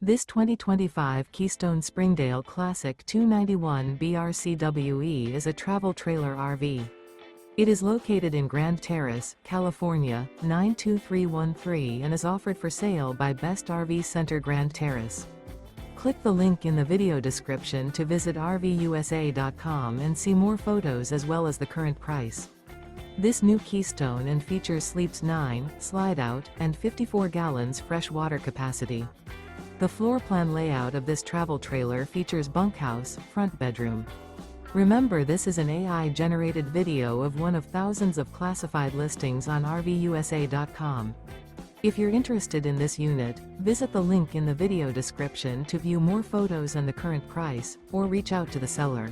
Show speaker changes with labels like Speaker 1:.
Speaker 1: This 2025 Keystone Springdale Classic 291 BRCWE is a travel trailer RV. It is located in Grand Terrace, California, 92313 and is offered for sale by Best RV Center Grand Terrace. Click the link in the video description to visit RVUSA.com and see more photos as well as the current price. This new Keystone and features sleeps 9, slide-out, and 54 gallons fresh water capacity. The floor plan layout of this travel trailer features bunkhouse, front bedroom. Remember, this is an AI-generated video of one of thousands of classified listings on RVUSA.com. If you're interested in this unit, visit the link in the video description to view more photos and the current price, or reach out to the seller.